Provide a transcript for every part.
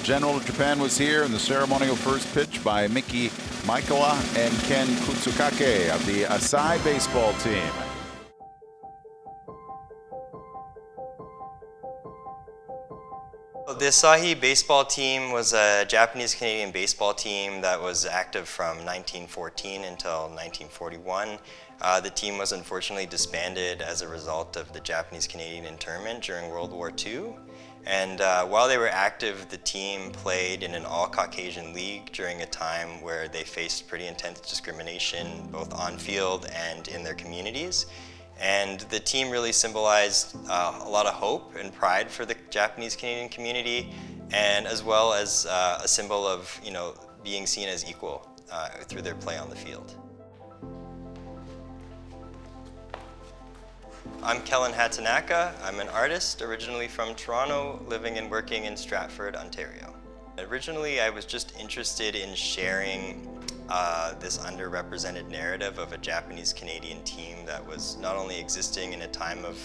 General of Japan was here in the ceremonial first pitch by Miki Maikawa and Ken Kutsukake of the Asahi baseball team. The Asahi baseball team was a Japanese-Canadian baseball team that was active from 1914 until 1941. The team was unfortunately disbanded as a result of the Japanese-Canadian internment during World War II. And while they were active, the team played in an all-Caucasian league during a time where they faced pretty intense discrimination, both on field and in their communities. And the team really symbolized a lot of hope and pride for the Japanese-Canadian community, and as well as a symbol of, being seen as equal through their play on the field. I'm Kellen Hatanaka. I'm an artist originally from Toronto, living and working in Stratford, Ontario. Originally, I was just interested in sharing this underrepresented narrative of a Japanese-Canadian team that was not only existing in a time of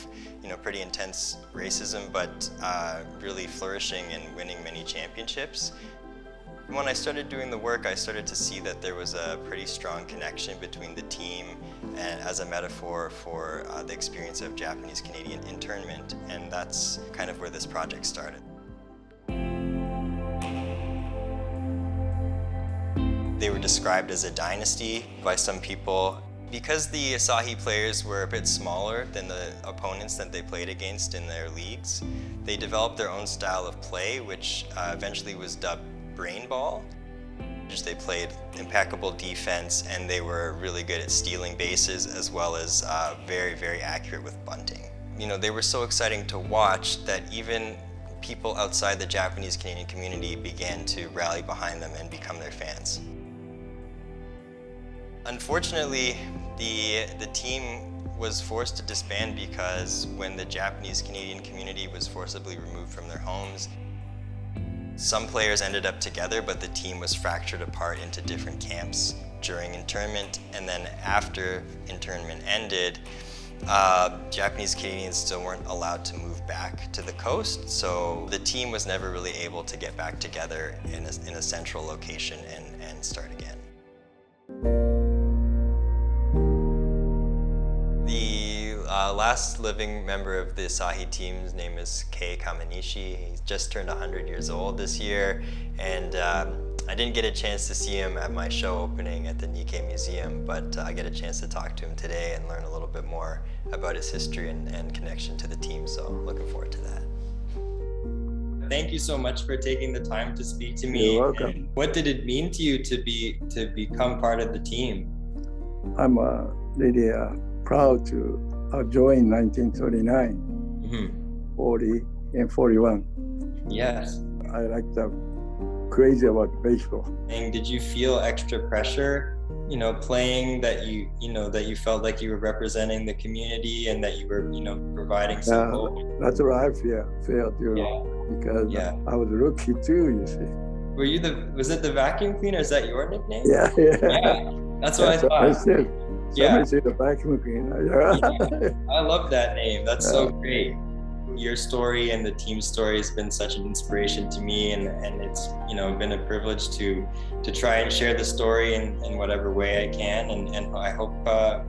pretty intense racism, but really flourishing and winning many championships. When I started doing the work, I started to see that there was a pretty strong connection between the team and as a metaphor for the experience of Japanese-Canadian internment, and that's kind of where this project started. They were described as a dynasty by some people. Because the Asahi players were a bit smaller than the opponents that they played against in their leagues, they developed their own style of play, which eventually was dubbed brain ball. They played impeccable defense, and they were really good at stealing bases, as well as very, very accurate with bunting. They were so exciting to watch that even people outside the Japanese-Canadian community began to rally behind them and become their fans. Unfortunately, the team was forced to disband because when the Japanese-Canadian community was forcibly removed from their homes, some players ended up together, but the team was fractured apart into different camps during internment, and then after internment ended, Japanese Canadians still weren't allowed to move back to the coast, so the team was never really able to get back together in a central location and start again. The last living member of the Asahi team's name is Kei Kamenishi. He's just turned 100 years old this year, and I didn't get a chance to see him at my show opening at the Nikkei Museum, but I get a chance to talk to him today and learn a little bit more about his history and connection to the team, so looking forward to that. Thank you so much for taking the time to speak to me. You're welcome. And what did it mean to you to become part of the team? I'm really proud to join 1939, 40 and 41. Yes. I like crazy about baseball. And did you feel extra pressure, playing that you felt like you were representing the community and that you were, providing some hope? That's what I felt too, because I was a rookie too, you see. Were you was it the vacuum cleaner? Is that your nickname? Yeah. That's what I thought. I said. Somebody said the vacuum cleaner. I love that name. That's so great. Your story and the team's story has been such an inspiration to me, and it's been a privilege to try and share the story in whatever way I can, and I hope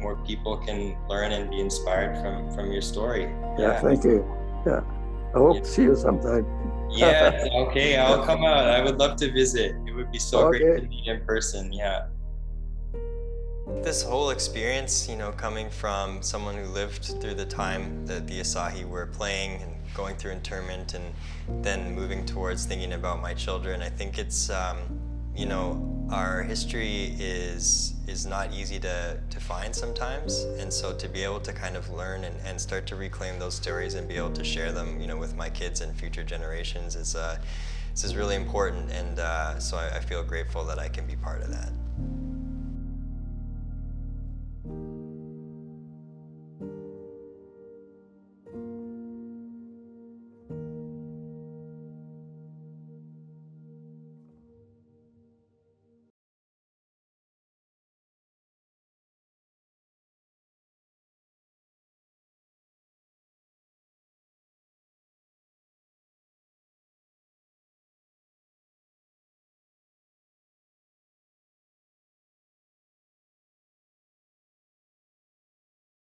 more people can learn and be inspired from your story. Yeah, thank you. Yeah, I hope to see you sometime. Yeah, okay, I'll come out. I would love to visit. It would be so great to meet in person. Yeah. This whole experience, coming from someone who lived through the time that the Asahi were playing and going through internment and then moving towards thinking about my children, I think it's, our history is not easy to find sometimes. And so to be able to kind of learn and start to reclaim those stories and be able to share them, with my kids and future generations is really important. And so I feel grateful that I can be part of that.